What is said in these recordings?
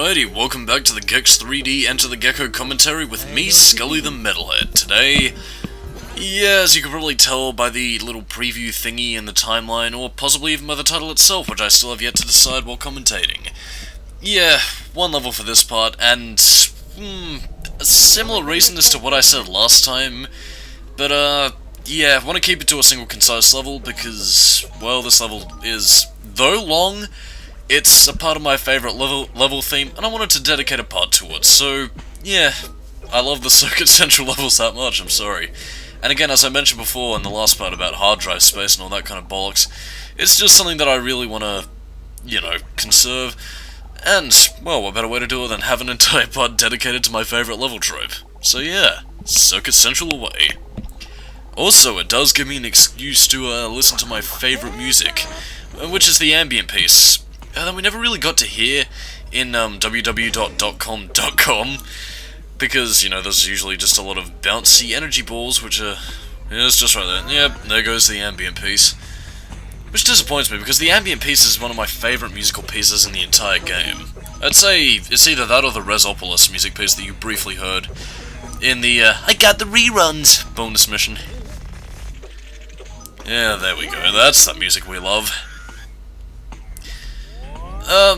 Alrighty, welcome back to the Gex 3D Enter the Gecko commentary with me, Skully the Metalhead. Today, yeah, as you can probably tell by the little preview thingy in the timeline, or possibly even by the title itself, which I still have yet to decide while commentating. Yeah, one level for this part, and a similar reason as to what I said last time, but yeah, I want to keep it to a single concise level because, well, this level is, though long, it's a part of my favourite level theme, and I wanted to dedicate a part to it, so, yeah, I love the Circuit Central levels that much, I'm sorry. And again, as I mentioned before in the last part about hard drive space and all that kind of bollocks, it's just something that I really want to, you know, conserve, and, well, what better way to do it than have an entire part dedicated to my favourite level trope. So yeah, Circuit Central away. Also, it does give me an excuse to listen to my favourite music, which is the ambient piece. That we never really got to hear in www.com, because, you know, there's usually just a lot of bouncy energy balls, which are, yeah, it's just right there. Yep, there goes the ambient piece. Which disappoints me, because the ambient piece is one of my favourite musical pieces in the entire game. I'd say it's either that or the Resopolis music piece that you briefly heard in the, I got the reruns bonus mission. Yeah, there we go, that's the music we love.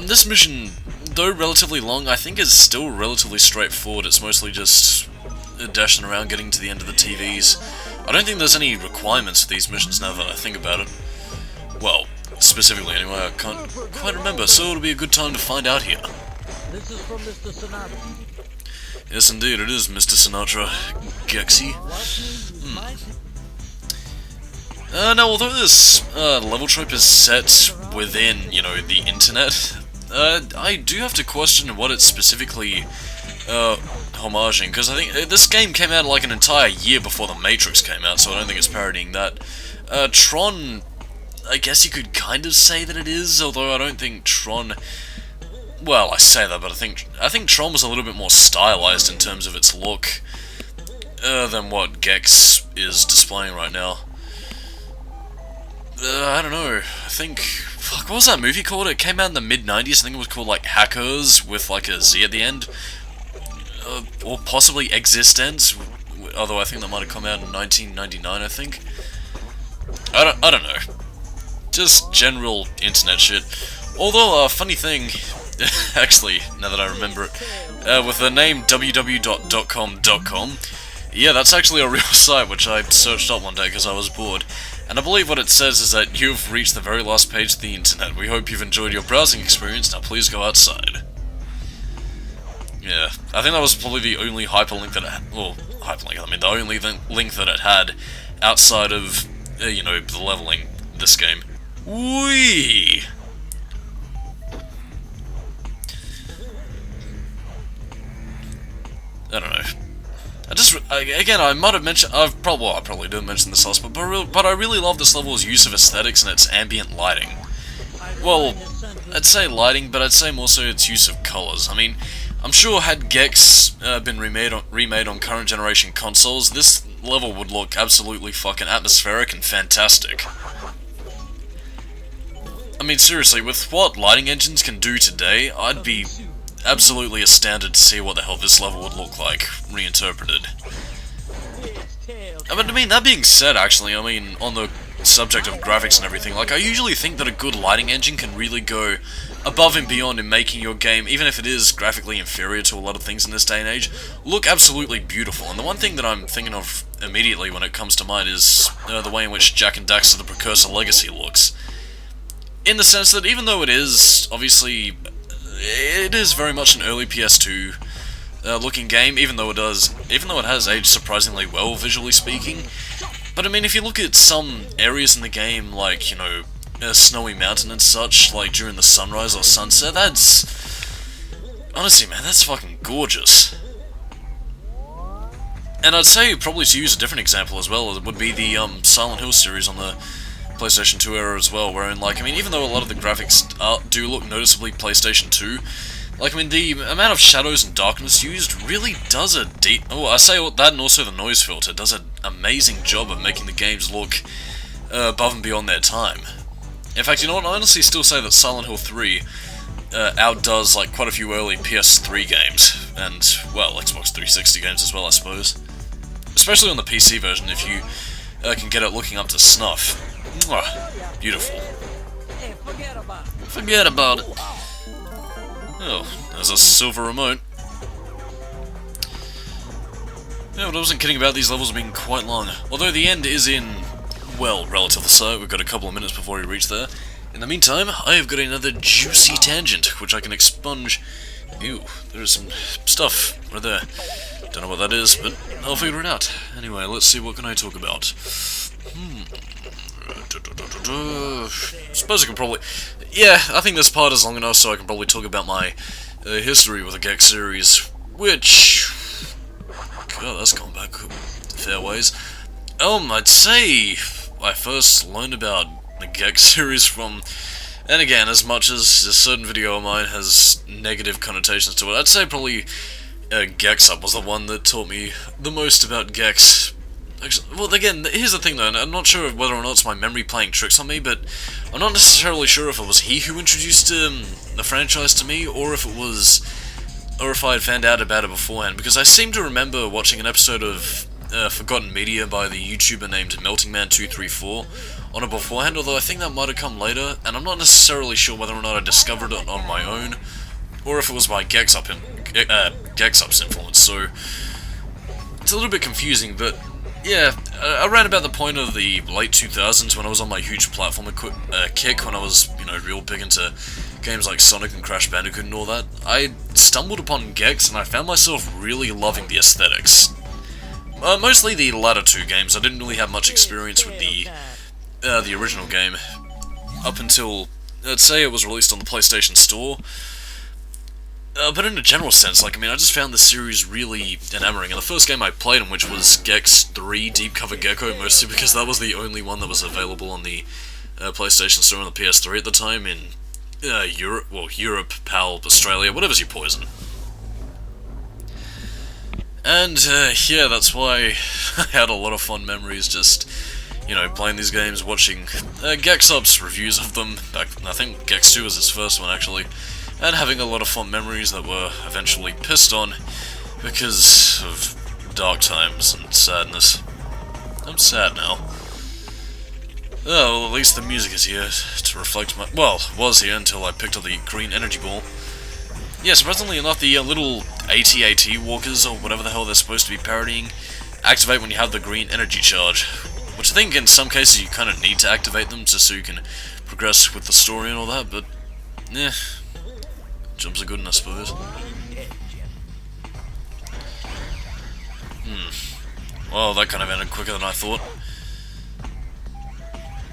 This mission, though relatively long, I think is still relatively straightforward. It's mostly just dashing around getting to the end of the TVs. I don't think there's any requirements for these missions now that I think about it. Well, specifically anyway, I can't quite remember, so it'll be a good time to find out here. This is from Mr. Sinatra. Yes, indeed, it is Mr. Sinatra. Gexy. Now, although this level trope is set within, you know, the internet, I do have to question what it's specifically homaging, because I think this game came out like an entire year before The Matrix came out, so I don't think it's parodying that. Tron, I guess you could kind of say that it is, although I don't think Tron... Well, I say that, but I think Tron was a little bit more stylized in terms of its look than what Gex is displaying right now. I don't know, I think... Fuck, what was that movie called? It came out in the mid-90s, I think it was called, like, Hackers, with, like, a Z at the end. Or possibly Existence, although I think that might have come out in 1999, I think. I don't know. Just general internet shit. Although, funny thing, actually, now that I remember it, with the name www.com, yeah, that's actually a real site, which I searched up one day because I was bored. And I believe what it says is that you've reached the very last page of the internet. We hope you've enjoyed your browsing experience, now please go outside. Yeah, I think that was probably the only hyperlink that it had, well, hyperlink, I mean the only link that it had outside of, you know, the leveling this game. Whee! I don't know. Again, I might have mentioned, I probably didn't mention this last, but I really love this level's use of aesthetics and its ambient lighting. Well, I'd say lighting, but I'd say more so its use of colours. I mean, I'm sure had Gex been remade on current generation consoles, this level would look absolutely fucking atmospheric and fantastic. I mean, seriously, with what lighting engines can do today, I'd be absolutely astounded to see what the hell this level would look like, reinterpreted. But I mean, that being said, actually, I mean, on the subject of graphics and everything, like, I usually think that a good lighting engine can really go above and beyond in making your game, even if it is graphically inferior to a lot of things in this day and age, look absolutely beautiful. And the one thing that I'm thinking of immediately when it comes to mind is the way in which Jak and Daxter the Precursor Legacy looks. In the sense that even though it is, obviously... It is very much an early PS2 looking game, even though it has aged surprisingly well, visually speaking. But I mean, if you look at some areas in the game, like, you know, a snowy mountain and such, like during the sunrise or sunset, that's... Honestly, man, that's fucking gorgeous. And I'd say, probably to use a different example as well, it would be the Silent Hill series on the PlayStation 2 era as well, wherein, like, I mean, even though a lot of the graphics do look noticeably PlayStation 2, like, I mean, the amount of shadows and darkness used really does a I say that, and also the noise filter does an amazing job of making the games look above and beyond their time. In fact, you know what, I honestly still say that Silent Hill 3 outdoes like quite a few early PS3 games, and, well, Xbox 360 games as well, I suppose. Especially on the PC version, if you can get it looking up to snuff. Mwah, beautiful. Hey, forget about it. Forget about it. Oh, there's a silver remote. Yeah, but I wasn't kidding about these levels being quite long. Although the end is in, well, relatively sight. We've got a couple of minutes before we reach there. In the meantime, I have got another juicy tangent, which I can expunge. Ew, there's some stuff right there. Don't know what that is, but I'll figure it out. Anyway, let's see, what can I talk about? Suppose I can probably... Yeah, I think this part is long enough so I can probably talk about my history with the Gex series, which... God, that's gone back a fair ways. I'd say I first learned about the Gex series from... And again, as much as a certain video of mine has negative connotations to it, I'd say probably Gex Up was the one that taught me the most about Gex. Actually, well, again, here's the thing though, I'm not sure whether or not it's my memory playing tricks on me, but I'm not necessarily sure if it was he who introduced the franchise to me, or if it was... or if I had found out about it beforehand, because I seem to remember watching an episode of Forgotten Media by the YouTuber named MeltingMan234 on it beforehand, although I think that might have come later, and I'm not necessarily sure whether or not I discovered it on my own, or if it was by Gex Up's influence, so it's a little bit confusing, but yeah, around about the point of the late 2000s when I was on my huge platform kick, when I was, you know, real big into games like Sonic and Crash Bandicoot and all that, I stumbled upon Gex and I found myself really loving the aesthetics. Mostly the latter two games. I didn't really have much experience with the original game up until, let's say, it was released on the PlayStation Store. But in a general sense, like, I mean, I just found the series really enamoring, and the first game I played in which was Gex 3 Deep Cover Gecko, mostly because that was the only one that was available on the PlayStation Store and the PS3 at the time in Europe, PAL, Australia, whatever's your poison. And, yeah, that's why I had a lot of fun memories just, you know, playing these games, watching Gex Up's reviews of them, I think Gex 2 was his first one, actually, and having a lot of fun memories that were eventually pissed on because of dark times and sadness. I'm sad now. Oh, well, at least the music is here to reflect my... Well, was here until I picked up the green energy ball. Yeah, surprisingly enough, the little AT-AT walkers, or whatever the hell they're supposed to be parodying, activate when you have the green energy charge. Which I think in some cases you kind of need to activate them just so you can progress with the story and all that, but... yeah, jumps are good, I suppose. Well, that kind of ended quicker than I thought.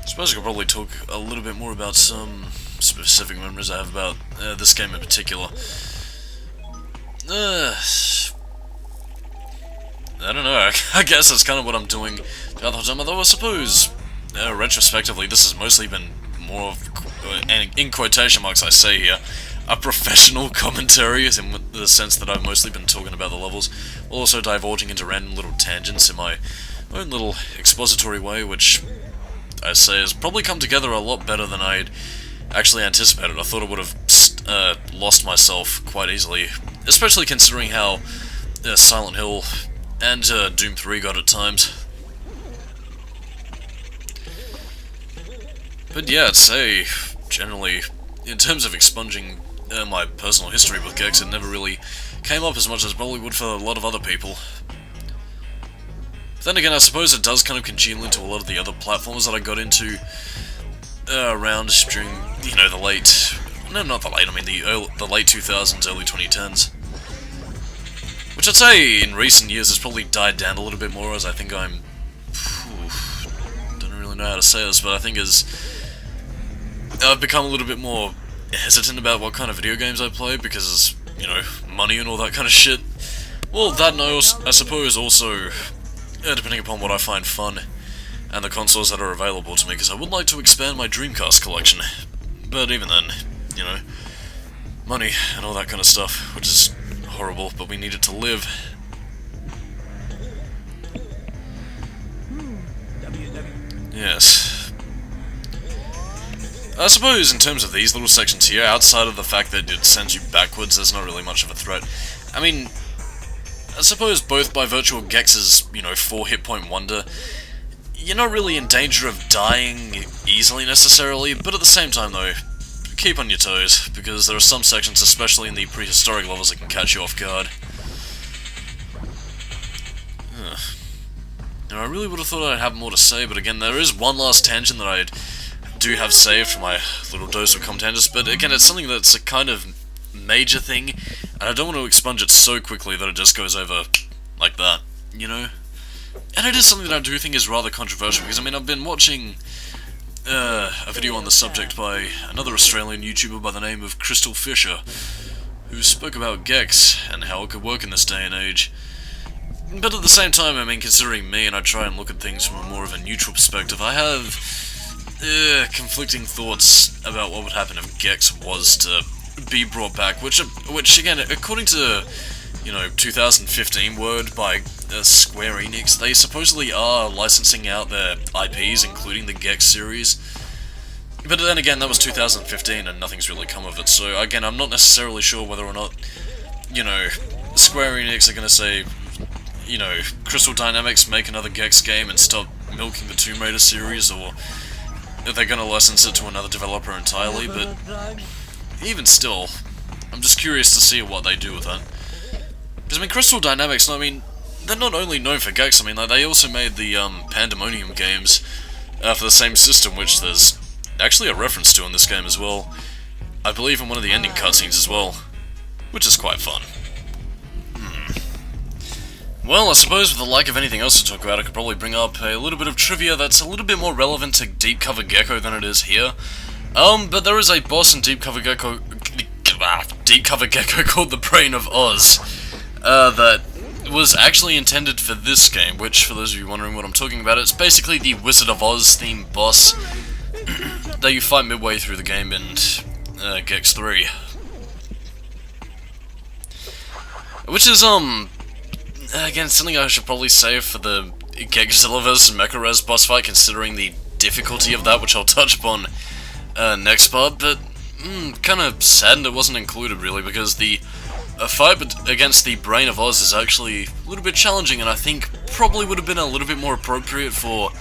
I suppose I could probably talk a little bit more about some specific memories I have about this game in particular. I don't know, I guess that's kind of what I'm doing the other time, although I suppose, retrospectively, this has mostly been more of, in quotation marks I say here, a professional commentary, in the sense that I've mostly been talking about the levels, while also divulging into random little tangents in my own little expository way, which I say has probably come together a lot better than I'd actually anticipated. I thought I would have lost myself quite easily, especially considering how Silent Hill and Doom 3 got at times. But yeah, I'd say, generally, in terms of expunging my personal history with Gex, it never really came up as much as it probably would for a lot of other people. Then again, I suppose it does kind of congeal into a lot of the other platforms that I got into around during, you know, the late... No, not the late, I mean the late 2000s, early 2010s. Which I'd say in recent years has probably died down a little bit more, as I think I'm... don't really know how to say this, but I think I've become a little bit more hesitant about what kind of video games I play, because, you know, money and all that kind of shit. Well, that and I suppose also... depending upon what I find fun, and the consoles that are available to me, because I would like to expand my Dreamcast collection. But even then, you know, money and all that kind of stuff, which is horrible, but we need it to live. Yes. I suppose in terms of these little sections here, outside of the fact that it sends you backwards, there's not really much of a threat. I mean, I suppose both by virtue of Gex's, 4 hit point wonder, you're not really in danger of dying easily necessarily, but at the same time though, keep on your toes, because there are some sections, especially in the prehistoric levels, that can catch you off guard. Now, I really would have thought I'd have more to say, but again, there is one last tangent that I do have saved for my little dose of Comtandus, but again, it's something that's a kind of major thing, and I don't want to expunge it so quickly that it just goes over like that, And it is something that I do think is rather controversial, because, I mean, I've been watching a video on the subject by another Australian YouTuber by the name of Crystal Fisher, who spoke about Gex and how it could work in this day and age. But at the same time, I mean, considering me and I try and look at things from a more of a neutral perspective, I have conflicting thoughts about what would happen if Gex was to be brought back, which again, according to 2015 word by Square Enix, they supposedly are licensing out their IPs, including the Gex series. But then again, that was 2015 and nothing's really come of it, so again, I'm not necessarily sure whether or not, Square Enix are going to say, Crystal Dynamics make another Gex game and stop milking the Tomb Raider series, or if they're going to license it to another developer entirely, but even still, I'm just curious to see what they do with that. Because, I mean, Crystal Dynamics, I mean, they're not only known for Gex, I mean, like, they also made the Pandemonium games for the same system, which there's actually a reference to in this game as well. I believe in one of the ending cutscenes as well, which is quite fun. Well, I suppose with the lack of anything else to talk about, I could probably bring up a little bit of trivia that's a little bit more relevant to Deep Cover Gecko than it is here. But there is a boss in Deep Cover Gecko called the Brain of Oz, that was actually intended for this game, which, for those of you wondering what I'm talking about, it's basically the Wizard of Oz themed boss that you fight midway through the game in Gex 3. Which is, again, something I should probably save for the Gexzilla vs Mecha-Res boss fight, considering the difficulty of that, which I'll touch upon next part, but kind of saddened it wasn't included, really, because the fight against the Brain of Oz is actually a little bit challenging, and I think probably would have been a little bit more appropriate for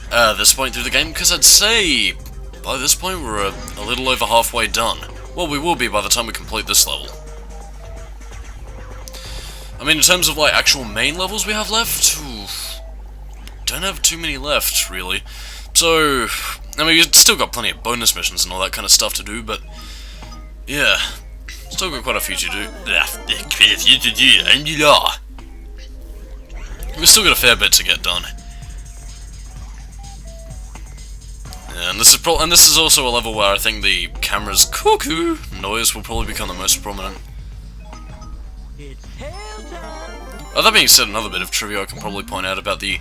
this point through the game, because I'd say by this point we're a little over halfway done. Well, we will be by the time we complete this level. I mean, in terms of, like, actual main levels we have left, don't have too many left, really. So, I mean, we've still got plenty of bonus missions and all that kind of stuff to do, but, yeah, still got quite a few to do. We've still got a fair bit to get done. Yeah, and this is also a level where I think the camera's cuckoo noise will probably become the most prominent. That being said, another bit of trivia I can probably point out about the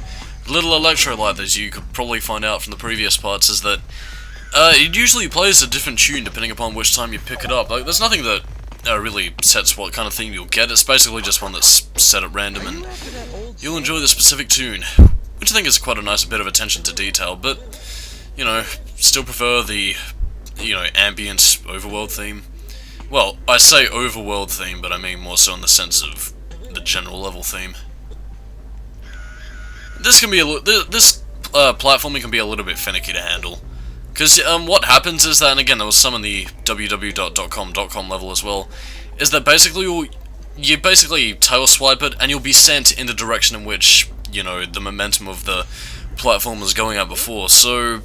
little electrolyte that you could probably find out from the previous parts is that it usually plays a different tune depending upon which time you pick it up. Like, there's nothing that really sets what kind of theme you'll get. It's basically just one that's set at random, and you'll enjoy the specific tune, which I think is quite a nice bit of attention to detail. But still prefer the ambient overworld theme. Well, I say overworld theme, but I mean more so in the sense of the general level theme. This can be this platforming can be a little bit finicky to handle, because what happens is that, and again there was some in the www.com level as well, is that basically you basically tail swipe it and you'll be sent in the direction in which the momentum of the platform was going at before. So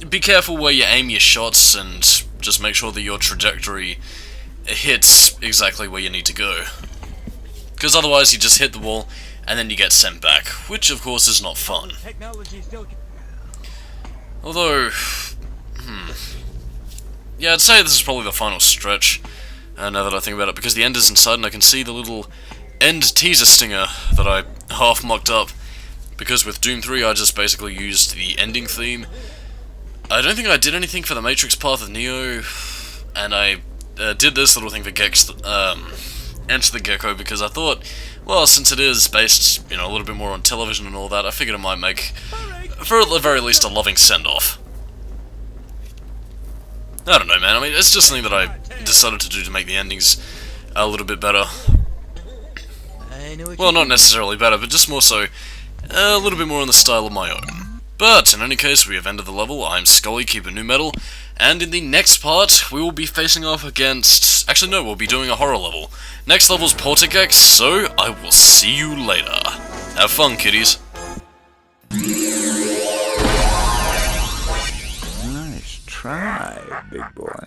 be careful where you aim your shots and just make sure that your trajectory hits exactly where you need to go. Because otherwise you just hit the wall, and then you get sent back, which of course is not fun. Although, yeah, I'd say this is probably the final stretch, now that I think about it, because the end is inside and I can see the little end teaser stinger that I half mocked up, because with Doom 3 I just basically used the ending theme. I don't think I did anything for the Matrix Path of Neo, and I did this little thing for Enter the Gecko, because I thought, well, since it is based, a little bit more on television and all that, I figured it might make, for at the very least, a loving send-off. I don't know, man. I mean, it's just something that I decided to do to make the endings a little bit better. I knew what Well, you not necessarily better, but just more so, a little bit more in the style of my own. But, in any case, we have ended the level. I'm Skully, keep it new metal, and in the next part, we will be facing off against... Actually, no, we'll be doing a horror level. Next level's Portigex, so I will see you later. Have fun, kiddies. Nice try, big boy.